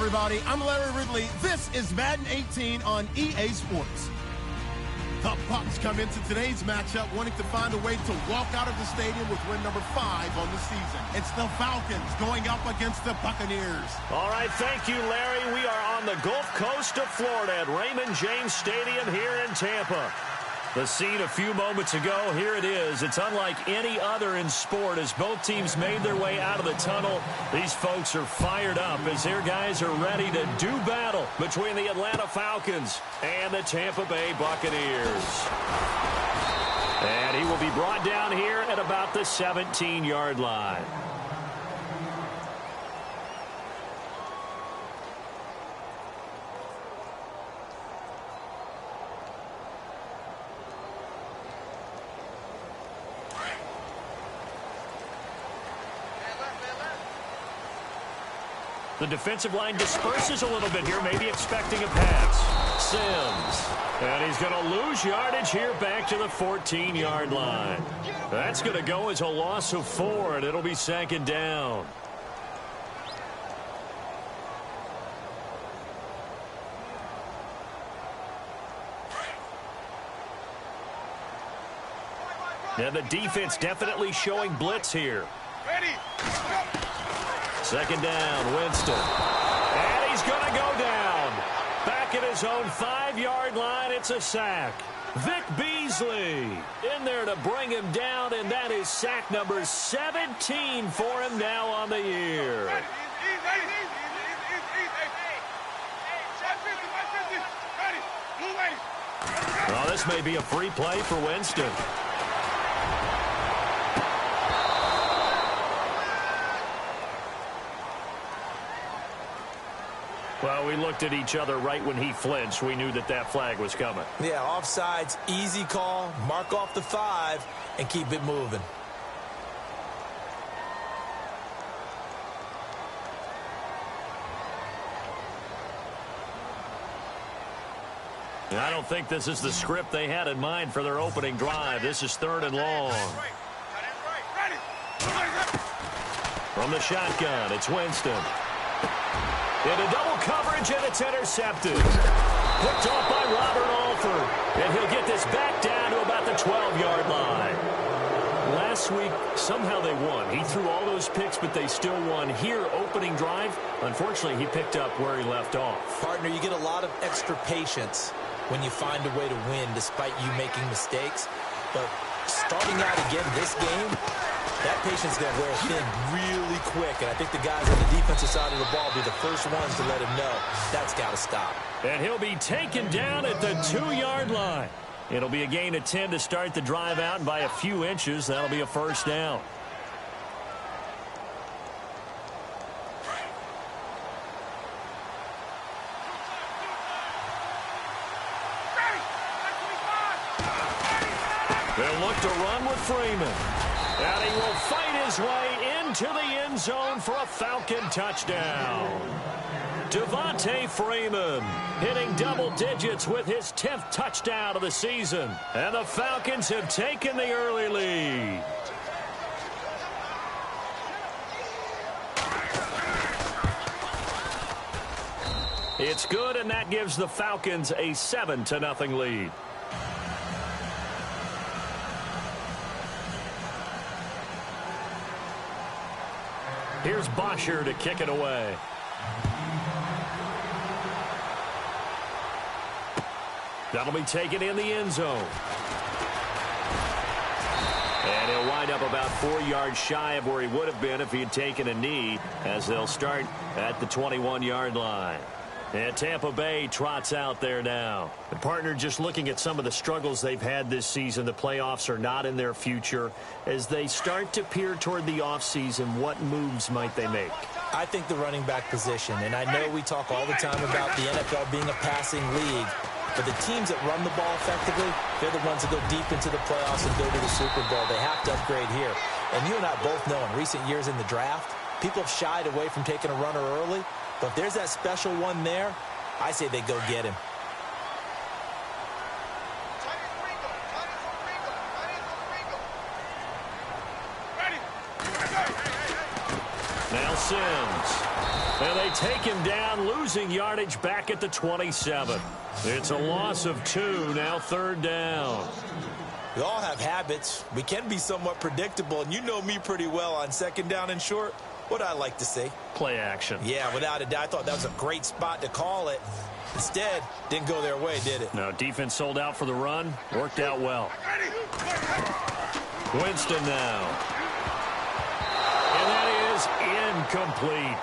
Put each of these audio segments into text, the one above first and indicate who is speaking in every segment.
Speaker 1: everybody. I'm Larry Ridley. This is Madden 18 on EA Sports. The Bucs come into today's matchup wanting to find a way to walk out of the stadium with win number 5 on the season. It's the Falcons going up against the Buccaneers.
Speaker 2: All right, thank you, Larry. We are on the Gulf Coast of Florida at Raymond James Stadium here in Tampa. The scene a few moments ago, here it is. It's unlike any other in sport as both teams made their way out of the tunnel. These folks are fired up as their guys are ready to do battle between the Atlanta Falcons and the Tampa Bay Buccaneers. And he will be brought down here at about the 17-yard line. The defensive line disperses a little bit here, maybe expecting a pass. Sims. And he's going to lose yardage here back to the 14-yard line. That's going to go as a loss of 4, and it'll be second down. Now the defense definitely showing blitz here.
Speaker 3: Ready.
Speaker 2: Second down, Winston. And he's going to go down. Back at his own 5-yard line, it's a sack. Vic Beasley in there to bring him down, and that is sack number 17 for him now on the year. Oh, this may be a free play for Winston. Well, we looked at each other right when he flinched. We knew that that flag was coming.
Speaker 4: Yeah, offsides, easy call. Mark off the 5 and keep it moving.
Speaker 2: I don't think this is the script they had in mind for their opening drive. This is 3rd and long. From the shotgun, it's Winston. Into double coverage, and it's intercepted. Picked off by Robert Alford. And he'll get this back down to about the 12-yard line. Last week, somehow they won. He threw all those picks, but they still won. Here, opening drive, unfortunately, he picked up where he left off.
Speaker 4: Partner, you get a lot of extra patience when you find a way to win despite you making mistakes. But starting out again this game, that patience is going to wear thin really quick, and I think the guys on the defensive side of the ball will be the first ones to let him know that's got to stop.
Speaker 2: And he'll be taken down at the 2-yard line. It'll be a gain of 10 to start the drive out, and by a few inches, that'll be a first down. They'll look to run with Freeman. And he will fight his way into the end zone for a Falcon touchdown. Devontae Freeman hitting double digits with his 10th touchdown of the season. And the Falcons have taken the early lead. It's good, and that gives the Falcons a 7-0 lead. Here's Bosher to kick it away. That'll be taken in the end zone. And he'll wind up about 4 yards shy of where he would have been if he had taken a knee, as they'll start at the 21-yard line. And Tampa Bay trots out there now. The partner, just looking at some of the struggles they've had this season, the playoffs are not in their future. As they start to peer toward the offseason, what moves might they make?
Speaker 4: I think the running back position, and I know we talk all the time about the NFL being a passing league, but the teams that run the ball effectively, they're the ones that go deep into the playoffs and go to the Super Bowl. They have to upgrade here. And you and I both know in recent years in the draft, people have shied away from taking a runner early. But if there's that special one there, I say they go get him.
Speaker 2: Now Sims. And they take him down, losing yardage back at the 27. It's a loss of 2, now 3rd down.
Speaker 4: We all have habits. We can be somewhat predictable, and you know me pretty well on 2nd down and short. What I like to see?
Speaker 2: Play action.
Speaker 4: Yeah, without a doubt. I thought that was a great spot to call it. Instead, didn't go their way, did it?
Speaker 2: No, defense sold out for the run. Worked out well. Winston now. And that is incomplete.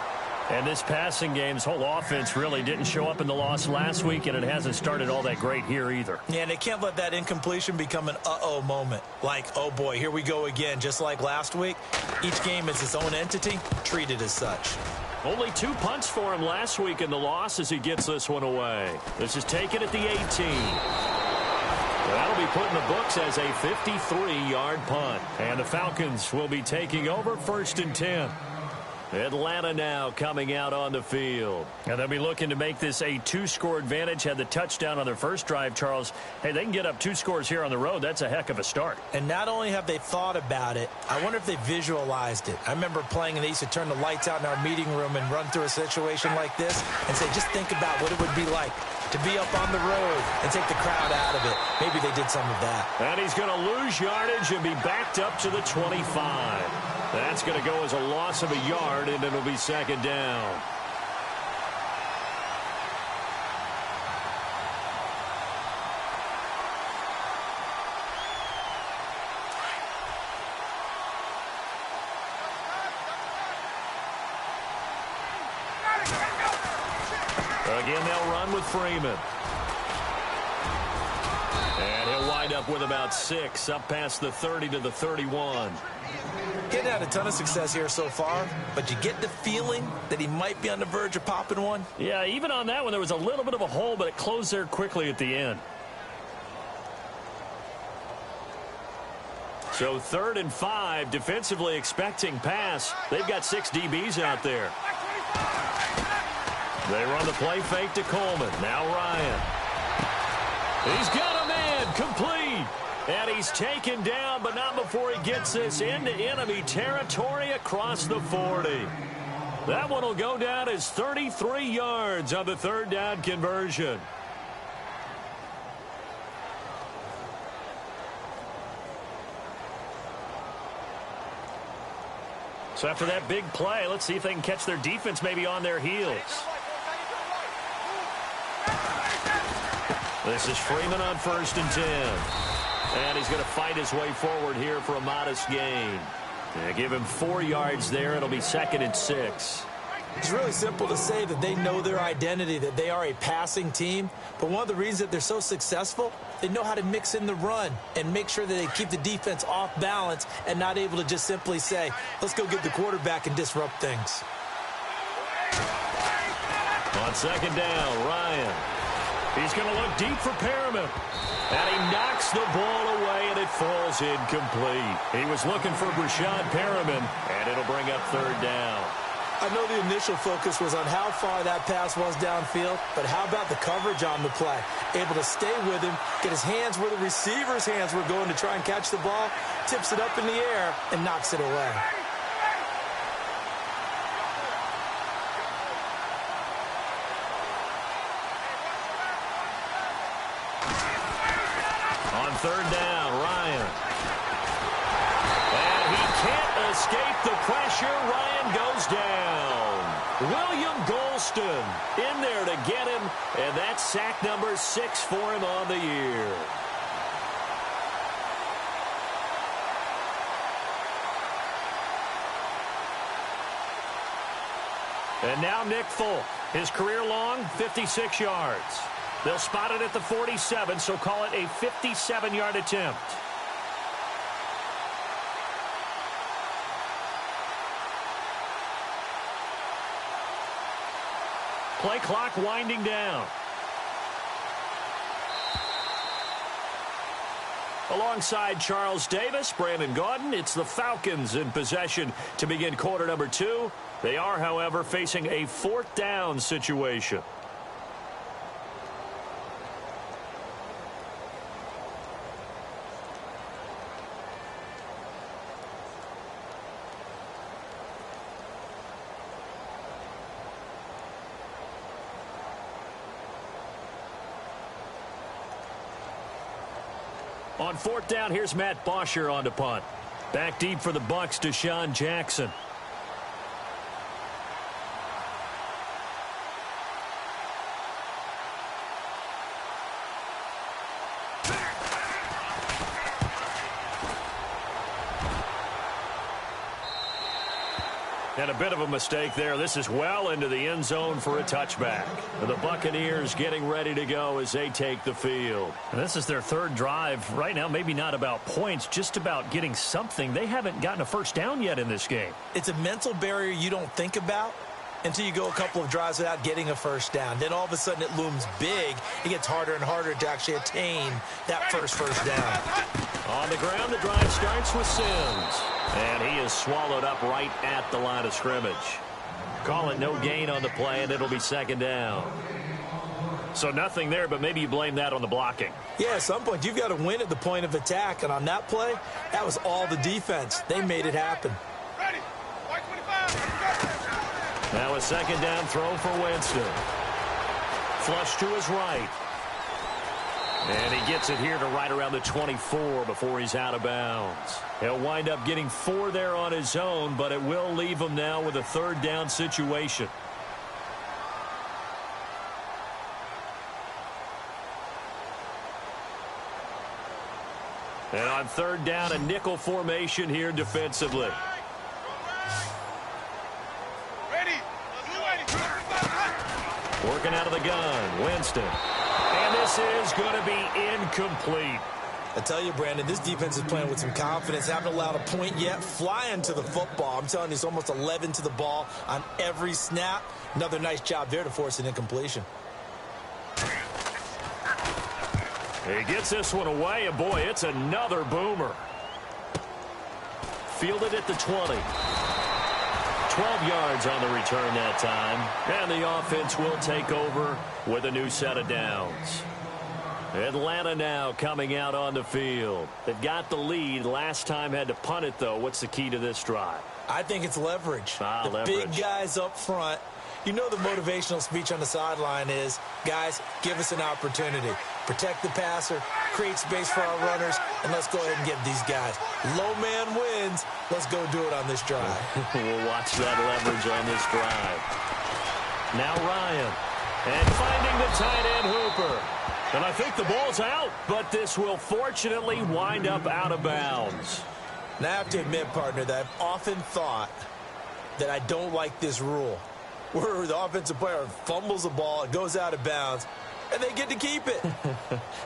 Speaker 2: And this passing game's whole offense really didn't show up in the loss last week, and it hasn't started all that great here either.
Speaker 4: Yeah, and they can't let that incompletion become an uh-oh moment. Like, oh boy, here we go again, just like last week. Each game is its own entity, treated as such.
Speaker 2: Only 2 punts for him last week in the loss as he gets this one away. This is taken at the 18. That'll be put in the books as a 53-yard punt. And the Falcons will be taking over 1st and 10. Atlanta now coming out on the field. And they'll be looking to make this a 2-score advantage. Had the touchdown on their first drive, Charles. Hey, they can get up 2 scores here on the road. That's a heck of a start.
Speaker 4: And not only have they thought about it, I wonder if they visualized it. I remember playing and they used to turn the lights out in our meeting room and run through a situation like this and say, just think about what it would be like to be up on the road and take the crowd out of it. Maybe they did some of that.
Speaker 2: And he's going to lose yardage and be backed up to the 25. That's going to go as a loss of a yard, and it'll be 2nd down. Again, they'll run with Freeman. And he'll wind up with about 6, up past the 30 to the 31.
Speaker 4: Getting had a ton of success here so far, but you get the feeling that he might be on the verge of popping one.
Speaker 2: Yeah, even on that one, there was a little bit of a hole, but it closed there quickly at the end. So 3rd and 5, defensively expecting pass. They've got 6 DBs out there. They run the play fake to Coleman. Now Ryan. He's got a man, complete. And he's taken down, but not before he gets this into enemy territory across the 40. That one will go down as 33 yards on the 3rd down conversion. So after that big play, let's see if they can catch their defense maybe on their heels. This is Freeman on 1st and 10. And he's going to fight his way forward here for a modest gain. Give him 4 yards there. It'll be 2nd and 6.
Speaker 4: It's really simple to say that they know their identity, that they are a passing team. But one of the reasons that they're so successful, they know how to mix in the run and make sure that they keep the defense off balance and not able to just simply say, let's go get the quarterback and disrupt things.
Speaker 2: On 2nd down, Ryan. He's going to look deep for Perriman. And he knocks the ball away, and it falls incomplete. He was looking for Brashad Perriman, and it'll bring up 3rd down.
Speaker 4: I know the initial focus was on how far that pass was downfield, but how about the coverage on the play? Able to stay with him, get his hands where the receiver's hands were going to try and catch the ball, tips it up in the air, and knocks it away.
Speaker 2: On 3rd down, Ryan. And he can't escape the pressure. Ryan goes down. William Golston in there to get him, and that's sack number 6 for him on the year. And now Nick Folk, his career long, 56 yards. They'll spot it at the 47, so call it a 57-yard attempt. Play clock winding down. Alongside Charles Davis, Brandon Gaudin, it's the Falcons in possession to begin quarter number 2. They are, however, facing a 4th down situation. On fourth down, here's Matt Bosher on to punt. Back deep for the Bucs, Deshaun Jackson. And a bit of a mistake there. This is well into the end zone for a touchback. The Buccaneers getting ready to go as they take the field.
Speaker 3: And this is their third drive. Right now, maybe not about points, just about getting something. They haven't gotten a first down yet in this game.
Speaker 4: It's a mental barrier you don't think about until you go a couple of drives without getting a first down. Then all of a sudden it looms big. It gets harder and harder to actually attain that first down.
Speaker 2: On the ground, the drive starts with Sims. And he is swallowed up right at the line of scrimmage. Call it no gain on the play, and it'll be second down. So nothing there, but maybe you blame that on the blocking.
Speaker 4: Yeah, at some point you've got to win at the point of attack. And on that play, that was all the defense. They made it happen.
Speaker 5: Ready. White 25.
Speaker 2: Now a second down throw for Winston. Flush to his right. And he gets it here to right around the 24 before he's out of bounds. He'll wind up getting 4 there on his own, but it will leave him now with a third down situation. And on third down, a nickel formation here defensively. Working out of the gun, Winston. And this is going to be incomplete.
Speaker 4: I tell you, Brandon, this defense is playing with some confidence. Haven't allowed a point yet. Flying to the football. I'm telling you, it's almost 11 to the ball on every snap. Another nice job there to force an incompletion.
Speaker 2: He gets this one away, and boy, it's another boomer. Fielded at the 20. 12 yards on the return that time. And the offense will take over with a new set of downs. Atlanta now coming out on the field. They've got the lead. Last time had to punt it, though. What's the key to this drive?
Speaker 4: I think it's leverage.
Speaker 2: Leverage.
Speaker 4: Big guys up front. You know the motivational speech on the sideline is, guys, give us an opportunity. Protect the passer, create space for our runners, and let's go ahead and get these guys. Low man wins. Let's go do it on this drive.
Speaker 2: We'll watch that leverage on this drive. Now Ryan. And finding the tight end Hooper. And I think the ball's out, but this will fortunately wind up out of bounds.
Speaker 4: Now I have to admit, partner, that I've often thought that I don't like this rule, where the offensive player fumbles the ball, it goes out of bounds, and they get to keep it.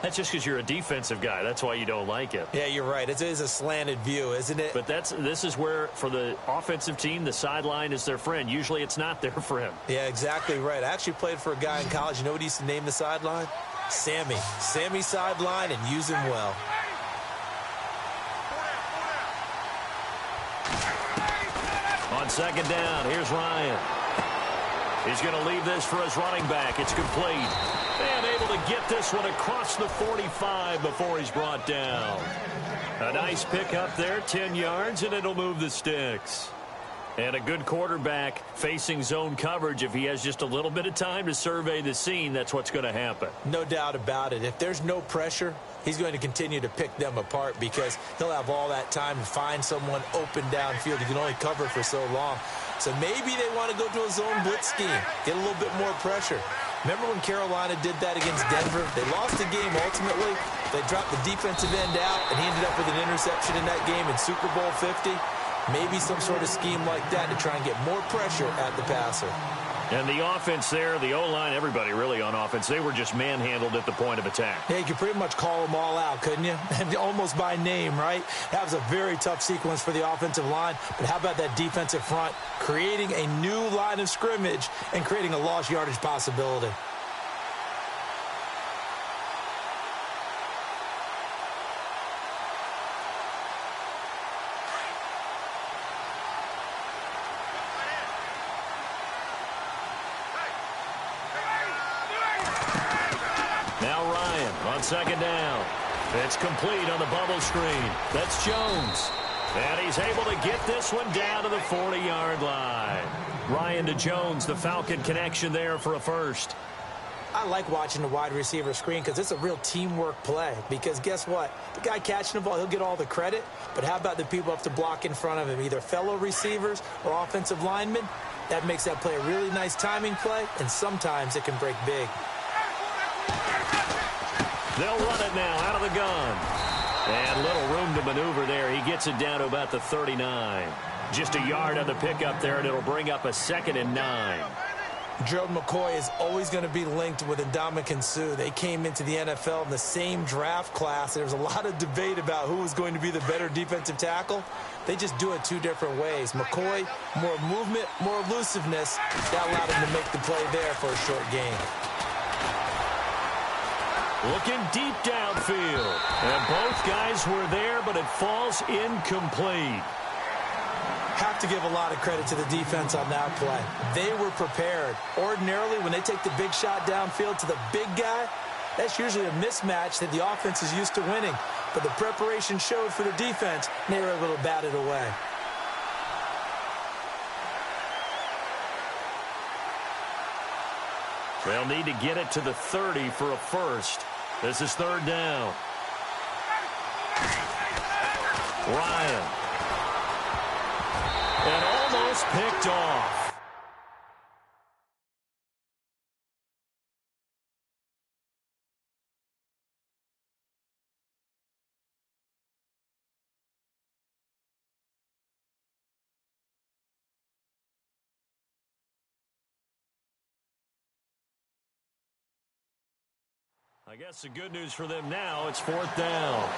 Speaker 3: That's just because you're a defensive guy. That's why you don't like it.
Speaker 4: Yeah, you're right. It is a slanted view, isn't it?
Speaker 3: But this is where, for the offensive team, the sideline is their friend. Usually it's not their friend.
Speaker 4: Yeah, exactly right. I actually played for a guy in college. You know what he used to name the sideline? Sammy. Sammy sideline, and use him well.
Speaker 2: On second down, here's Ryan. He's going to leave this for his running back. It's complete. And able to get this one across the 45 before he's brought down. A nice pickup there, 10 yards, and it'll move the sticks. And a good quarterback facing zone coverage. If he has just a little bit of time to survey the scene, that's what's going to happen.
Speaker 4: No doubt about it. If there's no pressure, he's going to continue to pick them apart because he'll have all that time to find someone open downfield. He can only cover for so long. So maybe they want to go to a zone blitz scheme, get a little bit more pressure. Remember when Carolina did that against Denver? They lost the game ultimately. They dropped the defensive end out, and he ended up with an interception in that game in Super Bowl 50. Maybe some sort of scheme like that to try and get more pressure at the passer.
Speaker 2: And the offense there, the O-line, everybody really on offense, they were just manhandled at the point of attack.
Speaker 4: Yeah, you could pretty much call them all out, couldn't you? Almost by name, right? That was a very tough sequence for the offensive line. But how about that defensive front creating a new line of scrimmage and creating a lost yardage possibility?
Speaker 2: Second down. It's complete on the bubble screen. That's Jones. And he's able to get this one down to the 40-yard line. Ryan to Jones, the Falcon connection there for a first.
Speaker 4: I like watching the wide receiver screen because it's a real teamwork play. Because guess what? The guy catching the ball, he'll get all the credit. But how about the people up to block in front of him, either fellow receivers or offensive linemen? That makes that play a really nice timing play, and sometimes it can break big.
Speaker 2: They'll run it now out of the gun. And little room to maneuver there. He gets it down to about the 39. Just a yard on the pickup there, and it'll bring up a 2nd and 9.
Speaker 4: Gerald McCoy is always going to be linked with Ndamukong Suh. They came into the NFL in the same draft class. There was a lot of debate about who was going to be the better defensive tackle. They just do it 2 different ways. McCoy, more movement, more elusiveness. That allowed him to make the play there for a short gain.
Speaker 2: Looking deep downfield. And both guys were there, but it falls incomplete.
Speaker 4: Have to give a lot of credit to the defense on that play. They were prepared. Ordinarily, when they take the big shot downfield to the big guy, that's usually a mismatch that the offense is used to winning. But the preparation showed for the defense, and they were able to bat it away.
Speaker 2: They'll need to get it to the 30 for a first. This is 3rd down. Ryan. And almost picked off. I guess the good news for them now, it's 4th down.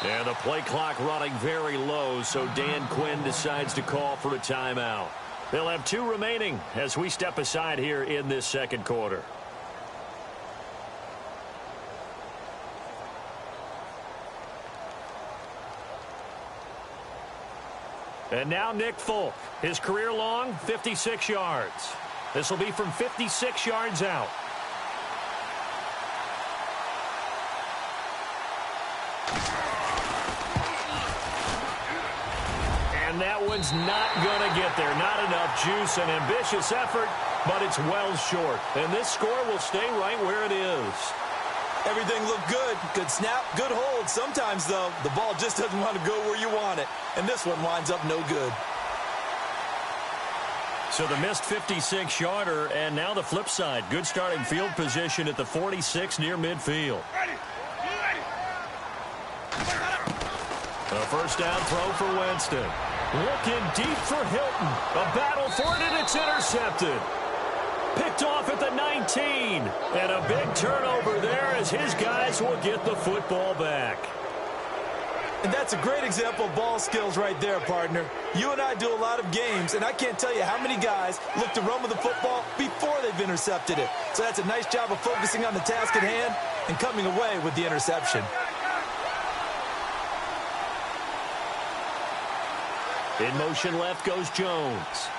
Speaker 2: And the play clock running very low, so Dan Quinn decides to call for a timeout. They'll have 2 remaining as we step aside here in this 2nd quarter. And now Nick Folk, his career long, 56 yards. This will be from 56 yards out. And that one's not going to get there. Not enough juice, an ambitious effort, but it's well short. And this score will stay right where it is.
Speaker 4: Everything looked good. Good snap, good hold. Sometimes, though, the ball just doesn't want to go where you want it. And this one winds up no good.
Speaker 2: So the missed 56-yarder, and now the flip side. Good starting field position at the 46 near midfield. A first down throw for Winston. Looking deep for Hilton. A battle for it, and it's intercepted. Picked off at the 19. And a big turnover there as his guys will get the football back.
Speaker 4: And that's a great example of ball skills right there, partner. You and I do a lot of games, and I can't tell you how many guys look to run with the football before they've intercepted it. So that's a nice job of focusing on the task at hand and coming away with the interception.
Speaker 2: In motion left goes Jones.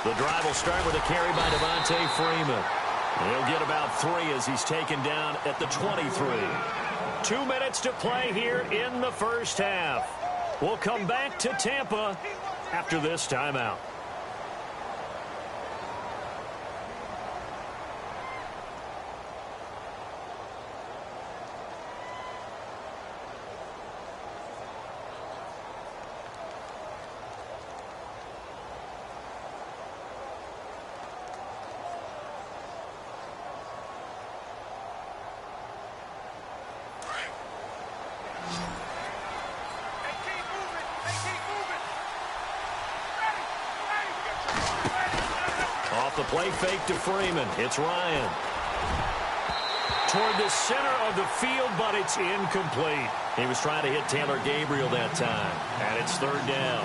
Speaker 2: The drive will start with a carry by Devontae Freeman. He'll get about 3 as he's taken down at the 23. 2 minutes to play here in the first half. We'll come back to Tampa after this timeout. The play fake to Freeman. It's Ryan. Toward the center of the field, but it's incomplete. He was trying to hit Taylor Gabriel that time, and it's third down.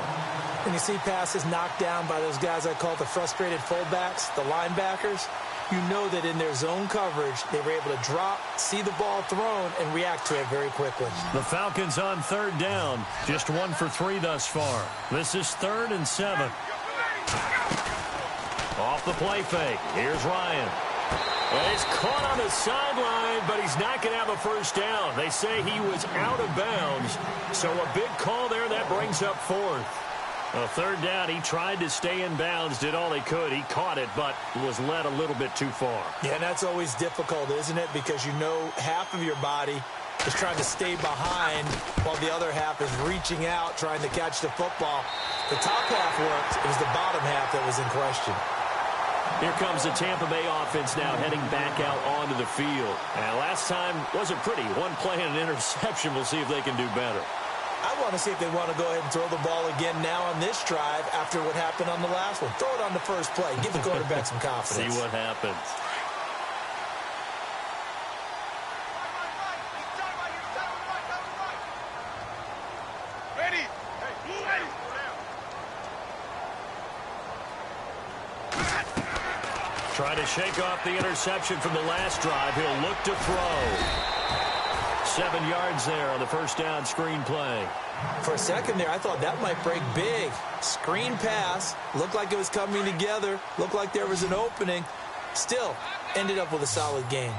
Speaker 4: When you see passes knocked down by those guys I call the frustrated fullbacks, the linebackers, you know that in their zone coverage, they were able to drop, see the ball thrown, and react to it very quickly.
Speaker 3: The Falcons on third down. Just 1 for 3 thus far. This is 3rd and 7.
Speaker 2: Off the play fake. Here's Ryan. And he's caught on the sideline, but he's not going to have a first down. They say he was out of bounds. So a big call there. That brings up 4th.
Speaker 3: A third down, he tried to stay in bounds, did all he could. He caught it, but was led a little bit too far.
Speaker 4: Yeah, and that's always difficult, isn't it? Because you know half of your body is trying to stay behind while the other half is reaching out, trying to catch the football. The top half worked. It was the bottom half that was in question.
Speaker 2: Here comes the Tampa Bay offense now heading back out onto the field. And last time wasn't pretty. One play and an interception. We'll see if they can do better.
Speaker 4: I want to see if they want to go ahead and throw the ball again now on this drive after what happened on the last one. Throw it on the first play. Give the quarterback some confidence.
Speaker 2: See what happens.
Speaker 5: Ready. Ready.
Speaker 2: Try to shake off the interception from the last drive. He'll look to throw. 7 yards there on the first down screen play.
Speaker 4: For a second there, I thought that might break big. Screen pass. Looked like it was coming together. Looked like there was an opening. Still, ended up with a solid game.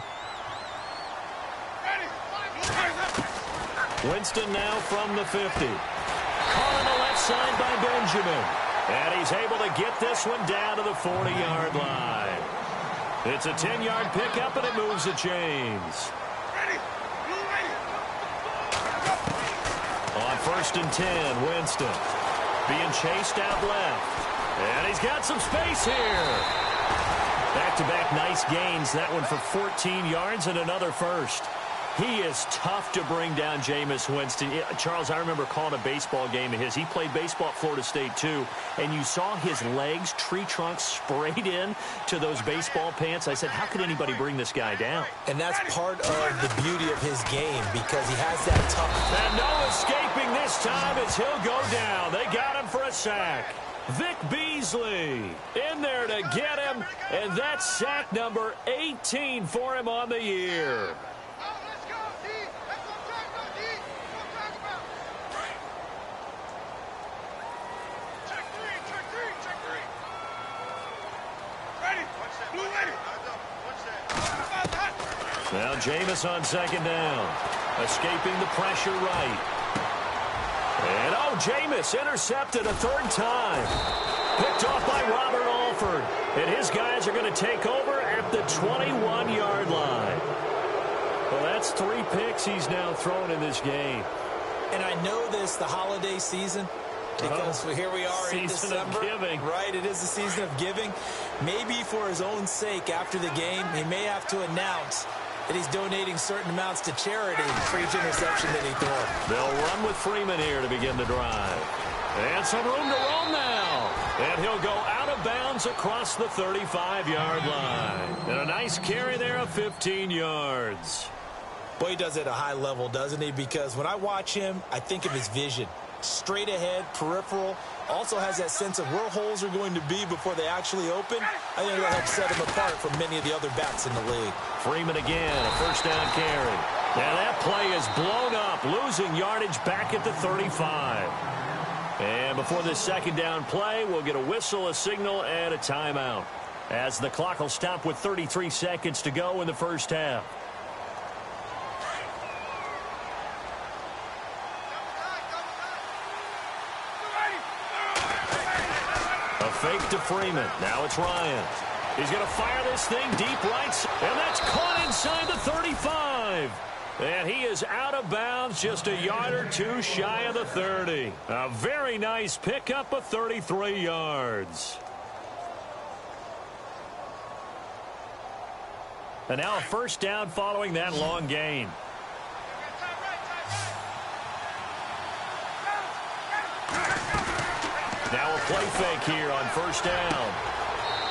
Speaker 2: Winston now from the 50. Caught on the left side by Benjamin. And he's able to get this one down to the 40-yard line. It's a 10-yard pickup, and it moves the chains. On 1st and 10, Winston being chased out left. And he's got some space here. Back-to-back nice gains. That one for 14 yards and another first. He is tough to bring down, Jameis Winston. Charles, I remember calling a baseball game of his. He played baseball at Florida State, too, and you saw his legs, tree trunks sprayed in to those baseball pants. I said, how could anybody bring this guy down?
Speaker 4: And that's part of the beauty of his game because he has that tough.
Speaker 2: And no escaping this time as he'll go down. They got him for a sack. Vic Beasley in there to get him, and that's sack number 18 for him on the year. Now Jameis on 2nd down. Escaping the pressure right. And Jameis intercepted a 3rd time. Picked off by Robert Alford. And his guys are going to take over at the 21-yard line. Well, that's 3 picks he's now thrown in this game.
Speaker 4: And I know this, the holiday season, because here we are in December.
Speaker 2: Season of giving.
Speaker 4: Right, it is the season of giving. Maybe for his own sake after the game, he may have to announce that he's donating certain amounts to charity for each interception that he throws.
Speaker 2: They'll run with Freeman here to begin the drive. And some room to roam now. And he'll go out of bounds across the 35-yard line. And a nice carry there of 15 yards.
Speaker 4: Boy, he does it at a high level, doesn't he? Because when I watch him, I think of his vision. Straight ahead, peripheral. Also has that sense of where holes are going to be before they actually open. I think that helps set him apart from many of the other backs in the league.
Speaker 2: Freeman again, a first down carry. Now that play is blown up, losing yardage back at the 35. And before this 2nd down play, we'll get a whistle, a signal, and a timeout, as the clock will stop with 33 seconds to go in the first half. Fake to Freeman. Now it's Ryan. He's going to fire this thing deep right. And that's caught inside the 35. And he is out of bounds, just a yard or two shy of the 30. A very nice pickup of 33 yards. And now a first down following that long gain. Now a play fake here on first down.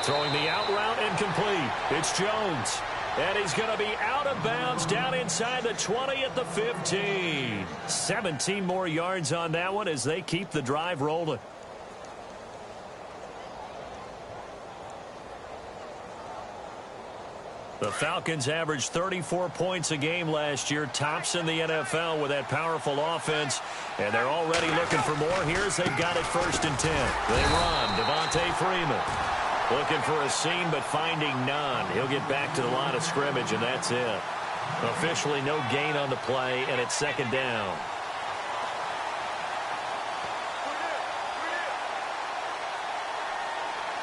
Speaker 2: Throwing the out route incomplete. It's Jones. And he's going to be out of bounds down inside the 20 at the 15.
Speaker 3: 17 more yards on that one as they keep the drive rolling. The Falcons averaged 34 points a game last year, tops in the NFL with that powerful offense, and they're already looking for more. Here's they've got it 1st and 10. They run. Devontae Freeman looking for a seam but finding none. He'll get back to the line of scrimmage, and that's it. Officially no gain on the play, and it's 2nd down.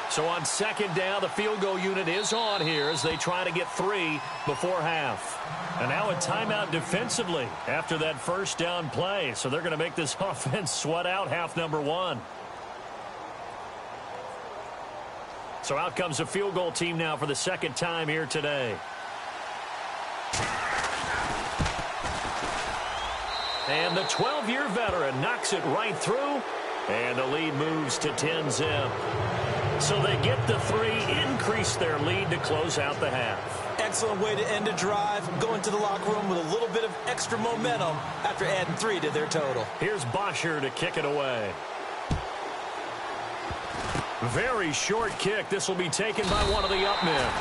Speaker 3: So on 2nd down, the field goal unit is on here as they try to get 3 before half. And now a timeout defensively after that 1st down play. So they're going to make this offense sweat out half number 1. So out comes a field goal team now for the 2nd time here today. And the 12-year veteran knocks it right through. And the lead moves to 10-zip. So they get the 3, increase their lead to close out the half.
Speaker 4: Excellent way to end a drive. Go into the locker room with a little bit of extra momentum after adding 3 to their total.
Speaker 3: Here's Bosher to kick it away. Very short kick. This will be taken by one of the up men.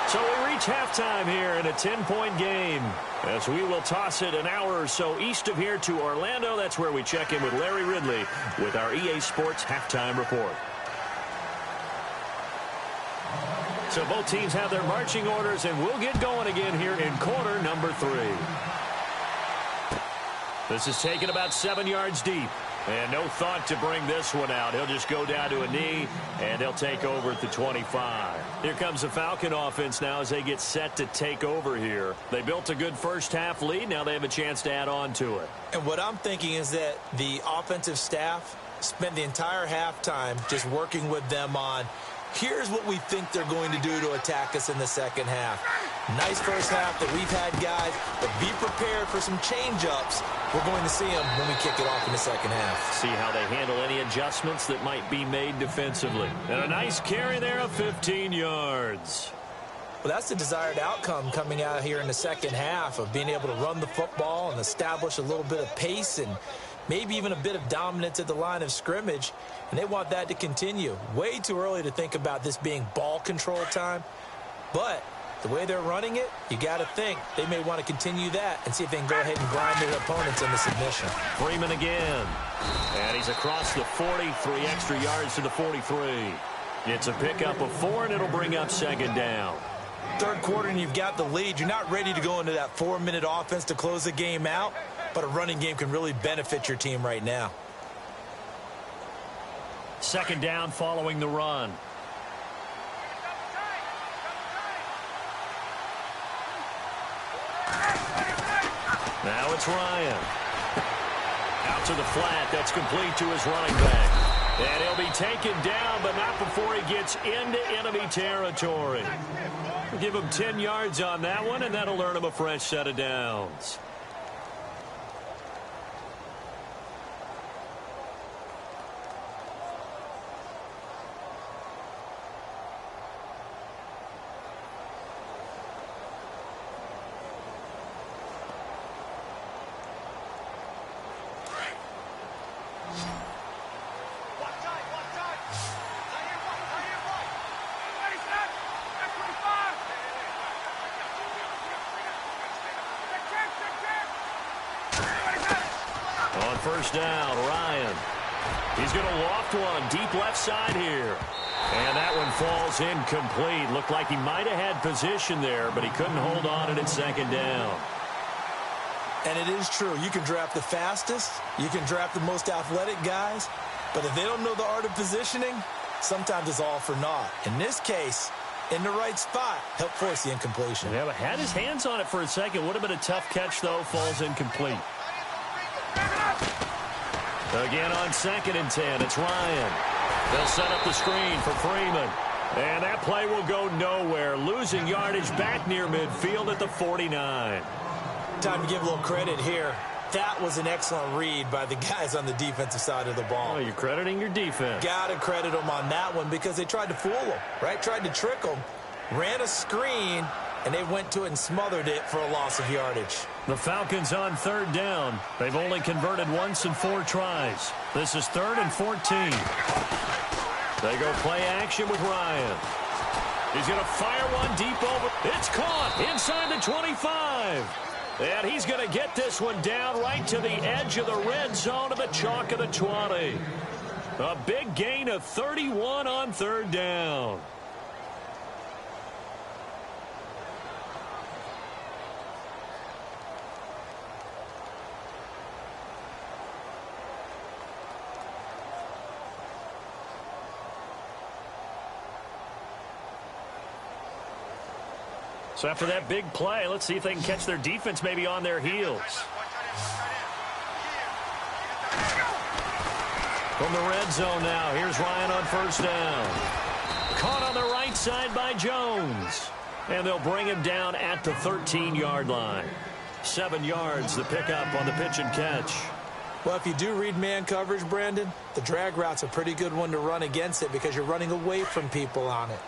Speaker 3: So we reach halftime here in a 10-point game as we will toss it an hour or so east of here to Orlando. That's where we check in with Larry Ridley with our EA Sports halftime report. So both teams have their marching orders, and we'll get going again here in quarter number 3. This is taken about 7 yards deep. And no thought to bring this one out. He'll just go down to a knee, and they'll take over at the 25. Here comes the Falcon offense now as they get set to take over here. They built a good first-half lead. Now they have a chance to add on to it.
Speaker 4: And what I'm thinking is that the offensive staff spent the entire halftime just working with them on, here's what we think they're going to do to attack us in the 2nd half. Nice first half that we've had, guys, but be prepared for some change-ups. We're going to see them when we kick it off in the 2nd half.
Speaker 3: See how they handle any adjustments that might be made defensively. And a nice carry there of 15 yards.
Speaker 4: Well, that's the desired outcome coming out here in the 2nd half of being able to run the football and establish a little bit of pace and maybe even a bit of dominance at the line of scrimmage, and they want that to continue. Way too early to think about this being ball control time, but the way they're running it, you got to think they may want to continue that and see if they can go ahead and grind their opponents in the submission.
Speaker 3: Freeman again, and he's across the 40, 3 extra yards to the 43. It's a pickup of 4, and it'll bring up 2nd down.
Speaker 4: 3rd quarter, and you've got the lead. You're not ready to go into that 4-minute offense to close the game out, but a running game can really benefit your team right now.
Speaker 3: 2nd down following the run. Now it's Ryan. Out to the flat. That's complete to his running back. And he'll be taken down, but not before he gets into enemy territory. We'll give him 10 yards on that one, and that'll earn him a fresh set of downs. First down, Ryan. He's going to loft one deep left side here. And that one falls incomplete. Looked like he might have had position there, but he couldn't hold on it at 2nd down.
Speaker 4: And it is true. You can draft the fastest. You can draft the most athletic guys. But if they don't know the art of positioning, sometimes it's all for naught. In this case, in the right spot, help force the incompletion.
Speaker 3: Yeah, but had his hands on it for a second. Would have been a tough catch, though. Falls incomplete. Again on 2nd and 10, it's Ryan. They'll set up the screen for Freeman. And that play will go nowhere. Losing yardage back near midfield at the 49.
Speaker 4: Time to give a little credit here. That was an excellent read by the guys on the defensive side of the ball.
Speaker 3: Oh, you're crediting your defense.
Speaker 4: Got to credit them on that one because they tried to fool them, right? Tried to trick them. ran a screen, and they went to it and smothered it for a loss of yardage.
Speaker 2: The Falcons on 3rd down. They've only converted once in 4 tries. This is 3rd and 14. They go play action with Ryan. He's going to fire one deep over. It's caught inside the 25. And he's going to get this one down right to the edge of the red zone of the chalk of the 20. A big gain of 31 on 3rd down. So after that big play, let's see if they can catch their defense maybe on their heels. From the red zone now, here's Ryan on 1st down. Caught on the right side by Jones. And they'll bring him down at the 13-yard line. 7 yards, the pickup on the pitch and catch.
Speaker 4: Well, if you do read man coverage, Brandon, the drag route's a pretty good one to run against it because you're running away from people on it.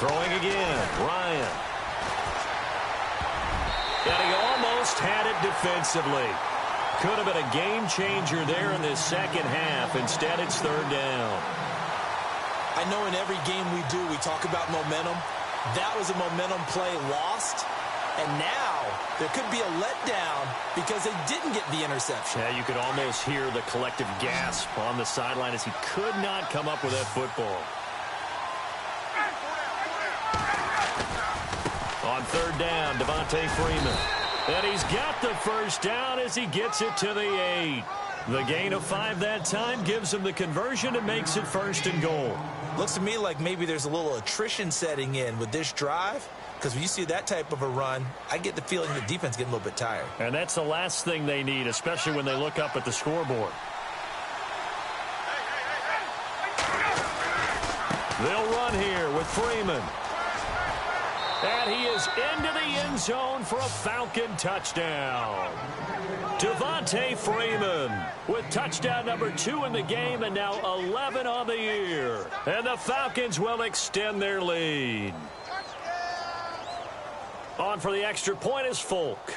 Speaker 2: Throwing again, Ryan. And he almost had it defensively. Could have been a game changer there in this second half. Instead, it's 3rd down.
Speaker 4: I know in every game we do, we talk about momentum. That was a momentum play lost. And now there could be a letdown because they didn't get the interception.
Speaker 2: Yeah, you could almost hear the collective gasp on the sideline as he could not come up with that football. On 3rd down, Devontae Freeman. And he's got the 1st down as he gets it to the 8. The gain of 5 that time gives him the conversion and makes it 1st and goal.
Speaker 4: Looks to me like maybe there's a little attrition setting in with this drive. Because when you see that type of a run, I get the feeling the defense getting a little bit tired.
Speaker 2: And that's the last thing they need, especially when they look up at the scoreboard. They'll run here with Freeman. And he is into the end zone for a Falcon touchdown. Devontae Freeman with touchdown number 2 in the game and now 11 on the year. And the Falcons will extend their lead. On for the extra point is Folk.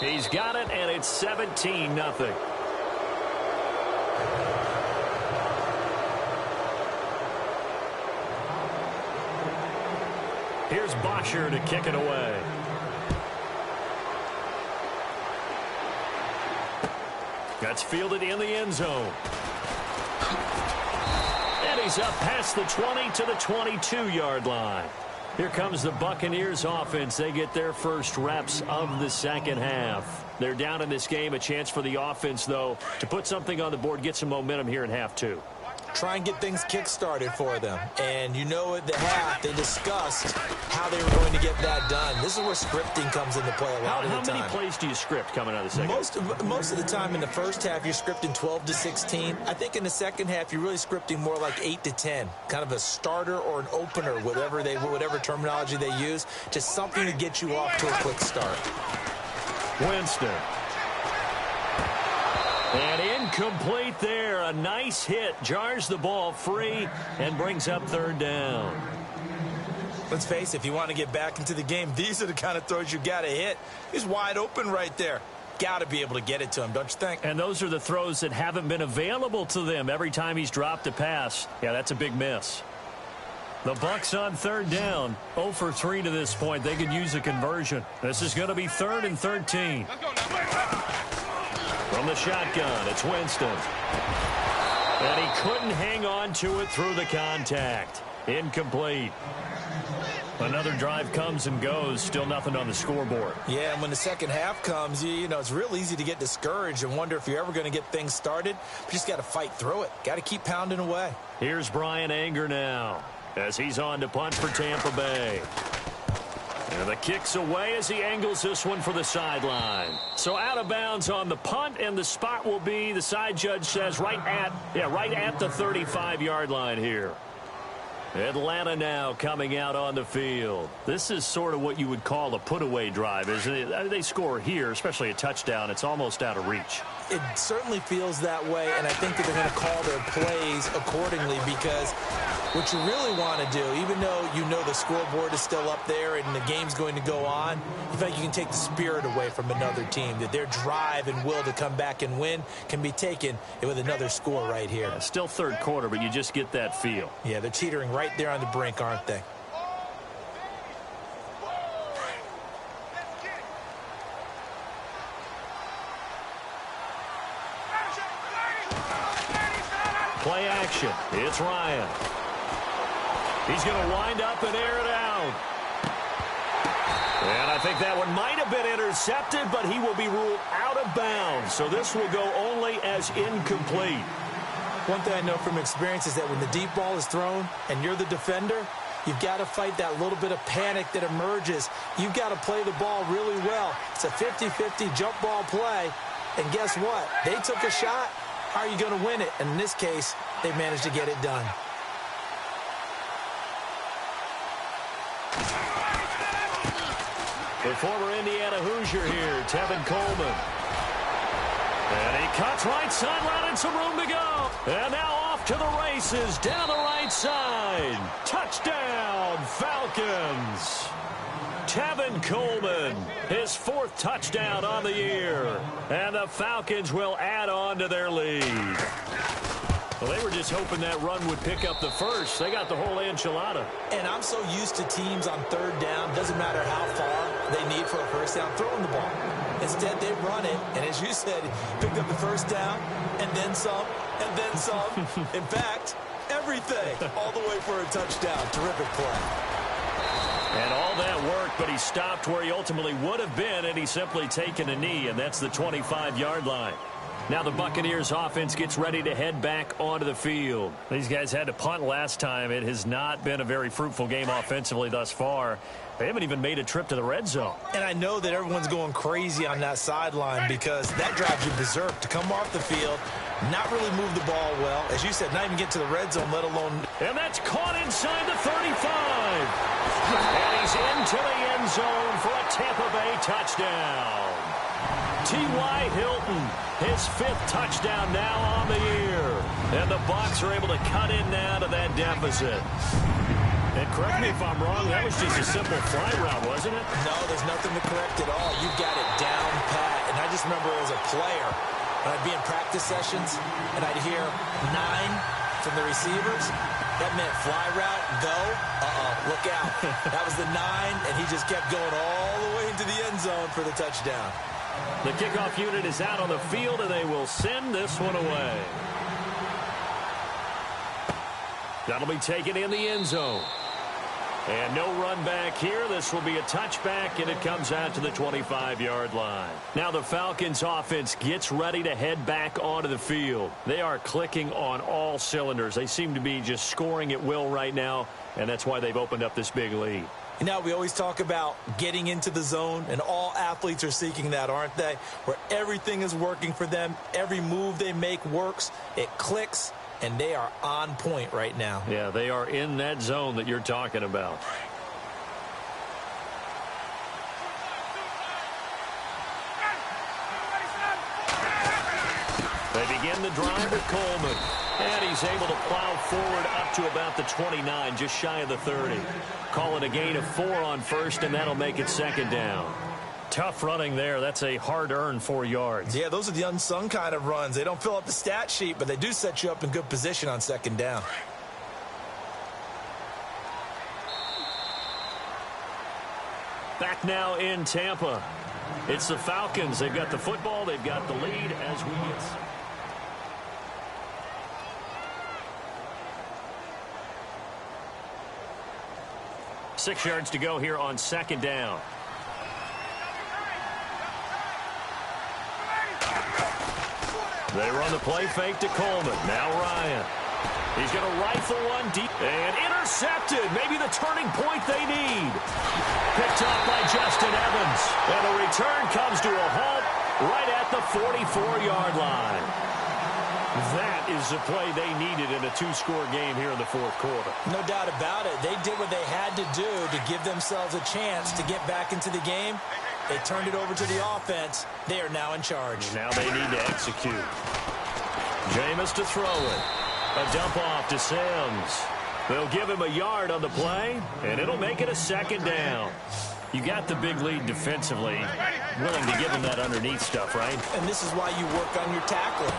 Speaker 2: He's got it, and it's 17-0. Here's Bosher to kick it away. That's fielded in the end zone. And he's up past the 20 to the 22-yard line. Here comes the Buccaneers offense. They get their first reps of the second half. They're down in this game. A chance for the offense, though, to put something on the board, get some momentum here in half 2.
Speaker 4: Try and get things kick-started for them. And you know at the half, they discussed how they were going to get that done. This is where scripting comes into play a lot of the time.
Speaker 2: How many plays do you script coming out of the second half?
Speaker 4: Most of the time in the first half, you're scripting 12 to 16. I think in the second half, you're really scripting more like 8 to 10. Kind of a starter or an opener, whatever terminology they use. Just something to get you off to a quick start.
Speaker 2: Winston. And incomplete there. A nice hit. Jars the ball free and brings up 3rd down.
Speaker 4: Let's face it, if you want to get back into the game, these are the kind of throws you got to hit. He's wide open right there. Got to be able to get it to him, don't you think?
Speaker 2: And those are the throws that haven't been available to them every time he's dropped a pass. Yeah, that's a big miss. The Bucs on 3rd down. 0 for 3 to this point. They could use a conversion. This is going to be 3rd and 13. From the shotgun, it's Winston. And he couldn't hang on to it through the contact. Incomplete. Another drive comes and goes. Still nothing on the scoreboard.
Speaker 4: Yeah, and when the second half comes, you know, it's real easy to get discouraged and wonder if you're ever going to get things started. But you just got to fight through it. Got to keep pounding away.
Speaker 2: Here's Brian Anger now as he's on to punt for Tampa Bay. And the kick's away as he angles this one for the sideline. So out of bounds on the punt, and the spot will be, the side judge says, right at the 35-yard line here. Atlanta now coming out on the field. This is sort of what you would call a put-away drive, isn't it? I mean, they score here, especially a touchdown. It's almost out of reach.
Speaker 4: It certainly feels that way, and I think that they're going to call their plays accordingly because what you really want to do, even though you know the scoreboard is still up there and the game's going to go on, you feel like you can take the spirit away from another team, that their drive and will to come back and win can be taken with another score right here.
Speaker 2: Yeah, still third quarter, but you just get that feel.
Speaker 4: Yeah, they're teetering right there on the brink, aren't they?
Speaker 2: Play action. It's Ryan. He's going to wind up and air it out. And I think that one might have been intercepted, but he will be ruled out of bounds. So this will go only as incomplete.
Speaker 4: One thing I know from experience is that when the deep ball is thrown and you're the defender, you've got to fight that little bit of panic that emerges. You've got to play the ball really well. It's a 50-50 jump ball play. And guess what? They took a shot. How are you going to win it? And in this case, they managed to get it done.
Speaker 2: The former Indiana Hoosier here, Tevin Coleman. And he cuts right sideline and some room to go. And now off to the races down the right side. Touchdown, Falcons. Tevin Coleman, his 4th touchdown on the year. And the Falcons will add on to their lead. Well, they were just hoping that run would pick up the first. They got the whole enchilada.
Speaker 4: And I'm so used to teams on 3rd down, doesn't matter how far they need for a first down, throwing the ball. Instead, they run it, and as you said, picked up the first down, and then some, and then some. In fact, everything, all the way for a touchdown. Terrific play.
Speaker 2: And all that work, but he stopped where he ultimately would have been, and he's simply taken a knee, and that's the 25-yard line. Now the Buccaneers offense gets ready to head back onto the field. These guys had to punt last time. It has not been a very fruitful game offensively thus far. They haven't even made a trip to the red zone.
Speaker 4: And I know that everyone's going crazy on that sideline because that drives you berserk to come off the field, not really move the ball well. As you said, not even get to the red zone, let alone...
Speaker 2: And that's caught inside the 35. And he's into the end zone for a Tampa Bay touchdown. T.Y. Hilton, his 5th touchdown now on the year. And the Bucs are able to cut in now to that deficit. And correct me if I'm wrong, that was just a simple fly route, wasn't it?
Speaker 4: No, there's nothing to correct at all. You've got it down pat. And I just remember as a player, when I'd be in practice sessions, and I'd hear 9 from the receivers, that meant fly route, go, look out. That was the 9, and he just kept going all the way into the end zone for the touchdown.
Speaker 2: The kickoff unit is out on the field, and they will send this one away. That'll be taken in the end zone. And no run back here. This will be a touchback, and it comes out to the 25-yard line. Now the Falcons offense gets ready to head back onto the field. They are clicking on all cylinders. They seem to be just scoring at will right now, and that's why they've opened up this big lead.
Speaker 4: You know, we always talk about getting into the zone, and all athletes are seeking that, aren't they? Where everything is working for them. Every move they make works. It clicks. And they are on point right now.
Speaker 2: Yeah, they are in that zone that you're talking about. They begin the drive with Coleman. And he's able to plow forward up to about the 29, just shy of the 30. Call it a gain of 4 on first, and that'll make it 2nd down. Tough running there. That's a hard-earned 4 yards.
Speaker 4: Yeah, those are the unsung kind of runs. They don't fill up the stat sheet, but they do set you up in good position on 2nd down.
Speaker 2: Back now in Tampa. It's the Falcons. They've got the football. They've got the lead as we get... 6 yards to go here on 2nd down. They run the play fake to Coleman. Now Ryan. He's going to rifle one deep and intercepted. Maybe the turning point they need. Picked up by Justin Evans. And the return comes to a halt right at the 44-yard line. That is the play they needed in a two-score game here in the fourth quarter.
Speaker 4: No doubt about it. They did what they had to do to give themselves a chance to get back into the game. They turned it over to the offense. They are now in charge.
Speaker 2: Now they need to execute. Jameis to throw it. A dump off to Sims. They'll give him a yard on the play, and it'll make it a second down. You got the big lead defensively, willing to give him that underneath stuff, right?
Speaker 4: And this is why you work on your tackling.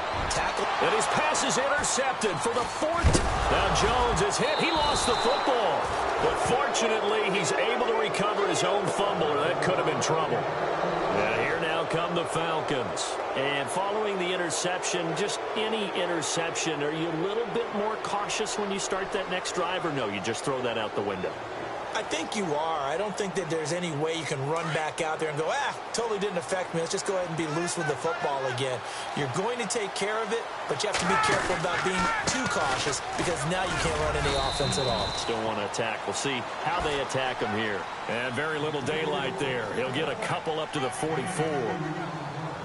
Speaker 2: And his pass is intercepted for the fourth. Now Jones is hit. He lost the football. But fortunately, he's able to recover his own fumble, or that could have been trouble. Now here now come the Falcons. And following the interception, just any interception, are you a little bit more cautious when you start that next drive, or no, you just throw that out the window?
Speaker 4: I think you are. I don't think that there's any way you can run back out there and go, totally didn't affect me. Let's just go ahead and be loose with the football again. You're going to take care of it, but you have to be careful about being too cautious because now you can't run any offense at all.
Speaker 2: Still want to attack. We'll see how they attack him here. And very little daylight there. He'll get a couple up to the 44.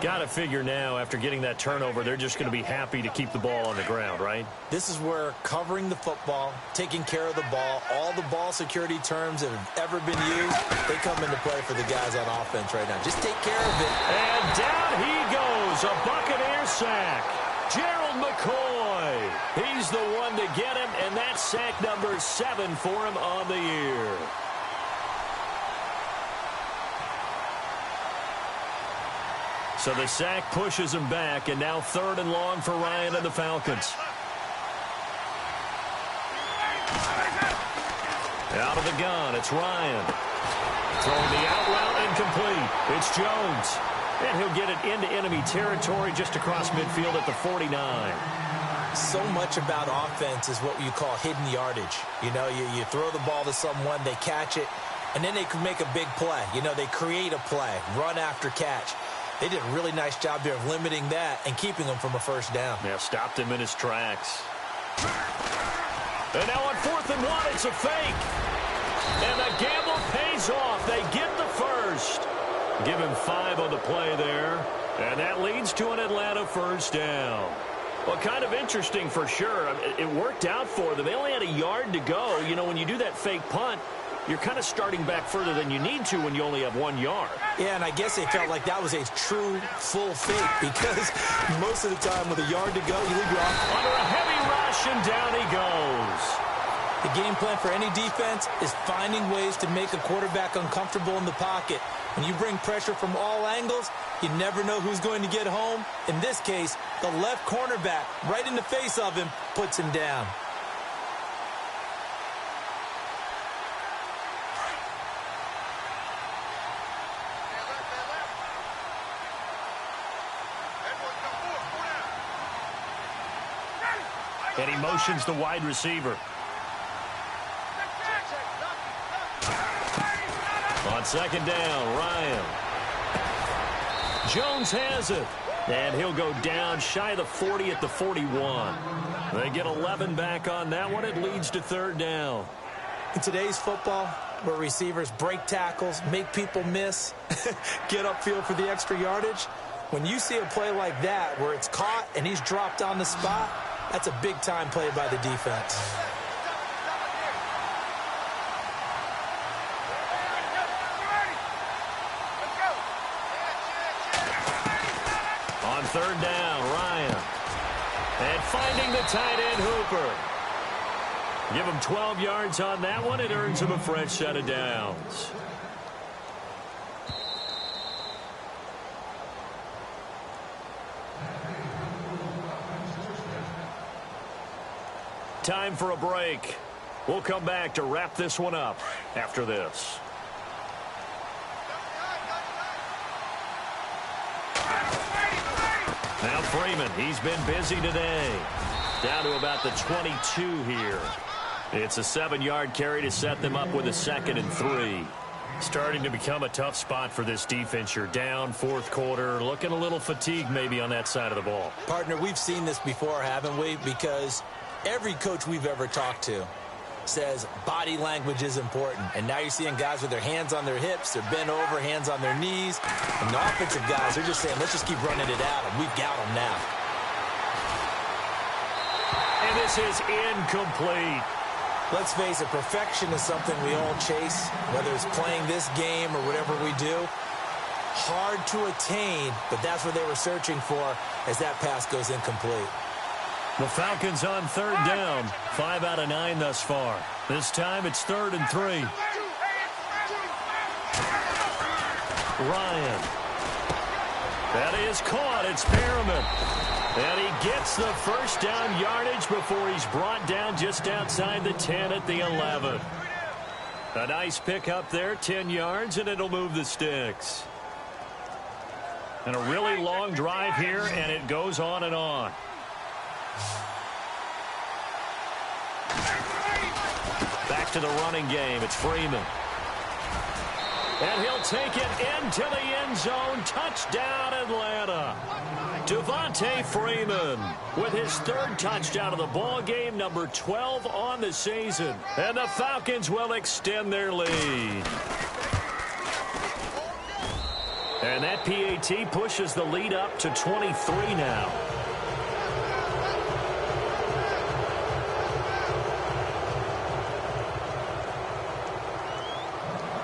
Speaker 2: Got to figure now, after getting that turnover, they're just going to be happy to keep the ball on the ground, right?
Speaker 4: This is where covering the football, taking care of the ball, all the ball security terms that have ever been used, they come into play for the guys on offense right now. Just take care of it.
Speaker 2: And down he goes, a Buccaneer sack. Gerald McCoy. He's the one to get him, and that's sack number 7 for him on the year. So the sack pushes him back, and now 3rd and long for Ryan and the Falcons. Out of the gun, it's Ryan. Throwing the out route incomplete. It's Jones. And he'll get it into enemy territory just across midfield at the 49.
Speaker 4: So much about offense is what you call hidden yardage. You know, you throw the ball to someone, they catch it, and then they can make a big play. You know, they create a play, run after catch. They did a really nice job there of limiting that and keeping him from a first down.
Speaker 2: Yeah, stopped him in his tracks. And now on 4th and 1, it's a fake. And the gamble pays off. They get the first. Give him 5 on the play there. And that leads to an Atlanta first down. Well, kind of interesting for sure. It worked out for them. They only had a yard to go. You know, when you do that fake punt, you're kind of starting back further than you need to when you only have 1 yard.
Speaker 4: Yeah, and I guess they felt like that was a true full fake because most of the time with a yard to go, you leave your off.
Speaker 2: Under a heavy rush, and down he goes.
Speaker 4: The game plan for any defense is finding ways to make a quarterback uncomfortable in the pocket. When you bring pressure from all angles, you never know who's going to get home. In this case, the left cornerback, right in the face of him, puts him down.
Speaker 2: And he motions the wide receiver. On 2nd down, Ryan. Jones has it. And he'll go down shy of the 40 at the 41. They get 11 back on that one. It leads to 3rd down.
Speaker 4: In today's football, where receivers break tackles, make people miss, get upfield for the extra yardage, when you see a play like that where it's caught and he's dropped on the spot, that's a big-time play by the defense.
Speaker 2: On 3rd down, Ryan. And finding the tight end, Hooper. Give him 12 yards on that one. It earns him a fresh set of downs. Time for a break. We'll come back to wrap this one up after this. Now Freeman, he's been busy today. Down to about the 22 here. It's a 7-yard carry to set them up with a 2nd and 3. Starting to become a tough spot for this defense. You're down 4th quarter, looking a little fatigued maybe on that side of the ball.
Speaker 4: Partner, we've seen this before, haven't we? Because every coach we've ever talked to says body language is important. And now you're seeing guys with their hands on their hips, they're bent over, hands on their knees. And the offensive guys are just saying, let's just keep running it out, and we've got them now.
Speaker 2: this is incomplete.
Speaker 4: Let's face it, perfection is something we all chase, whether it's playing this game or whatever we do. Hard to attain, but that's what they were searching for as that pass goes incomplete.
Speaker 2: The Falcons on 3rd down. 5 out of 9 thus far. This time it's 3rd and 3. Ryan. That is caught. It's Perriman. And he gets the first down yardage before he's brought down just outside the 10 at the 11. A nice pick up there, 10 yards, and it'll move the sticks. And a really long drive here, and it goes on and on. Back to the running game. It's Freeman. And he'll take it into the end zone. Touchdown, Atlanta. Devontae Freeman with his 3rd touchdown of the ball game, number 12 on the season. And the Falcons will extend their lead. And that PAT pushes the lead up to 23 now.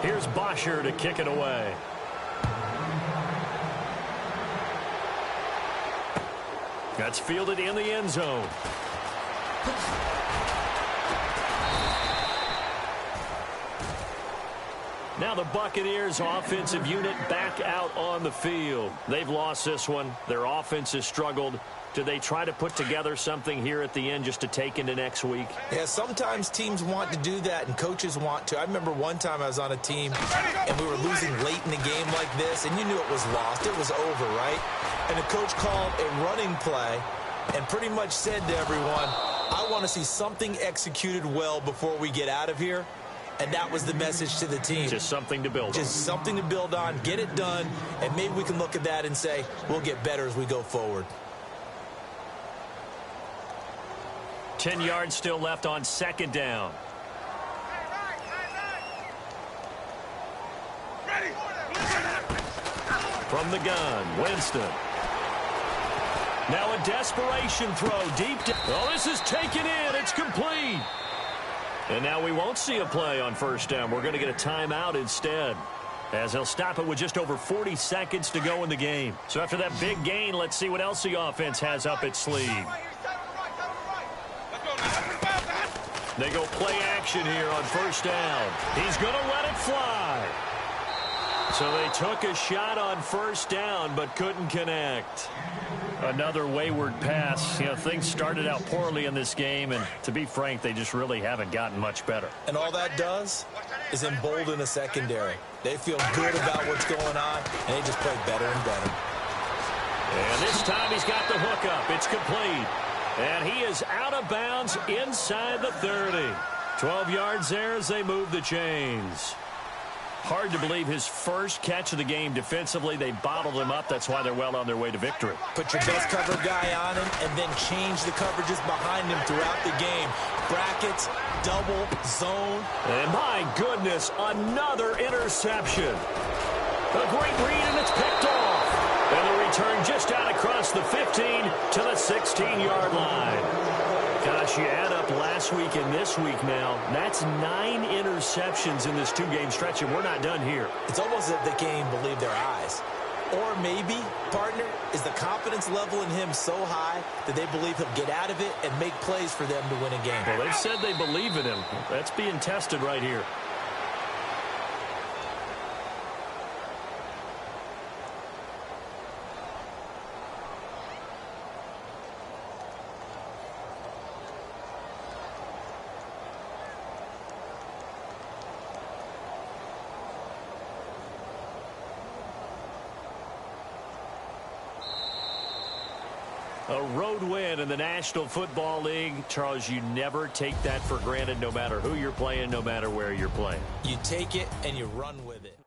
Speaker 2: Here's Bosher to kick it away. That's fielded in the end zone. Now the Buccaneers offensive unit back out on the field. They've lost this one. Their offense has struggled. Do they try to put together something here at the end just to take into next week?
Speaker 4: Yeah, sometimes teams want to do that and coaches want to. I remember one time I was on a team and we were losing late in the game like this, and you knew it was lost. It was over, right? And the coach called a running play and pretty much said to everyone, I want to see something executed well before we get out of here. And that was the message to the team.
Speaker 2: Just something to build on.
Speaker 4: Just something to build on, get it done, and maybe we can look at that and say, we'll get better as we go forward.
Speaker 2: 10 yards still left on 2nd down. From the gun, Winston. Now a desperation throw deep down. Oh, this is taken in. It's complete. And now we won't see a play on 1st down. We're going to get a timeout instead, as he'll stop it with just over 40 seconds to go in the game. So after that big gain, let's see what else the offense has up its sleeve. They go play action here on 1st down. He's going to let it fly. So they took a shot on 1st down but couldn't connect. Another wayward pass. You know, things started out poorly in this game, and to be frank, they just really haven't gotten much better.
Speaker 4: And all that does is embolden the secondary. They feel good about what's going on, and they just play better and better.
Speaker 2: And this time he's got the hook up. It's complete. And he is out of bounds inside the 30. 12 yards there as they move the chains. Hard to believe his first catch of the game defensively. They bottled him up. That's why they're well on their way to victory.
Speaker 4: Put your best cover guy on him and then change the coverages behind him throughout the game. Brackets, double, zone.
Speaker 2: And my goodness, another interception. A great read, and it's picked off. And the return just out across the 15 to the 16-yard line. Gosh, you add up last week and this week now. That's 9 interceptions in this 2-game stretch, and we're not done here.
Speaker 4: It's almost as if they can't even believe their eyes. Or maybe, partner, is the confidence level in him so high that they believe he'll get out of it and make plays for them to win a game.
Speaker 2: Well, they've said they believe in him. That's being tested right here. A road win in the National Football League. Charles, you never take that for granted, no matter who you're playing, no matter where you're playing.
Speaker 4: You take it and you run with it.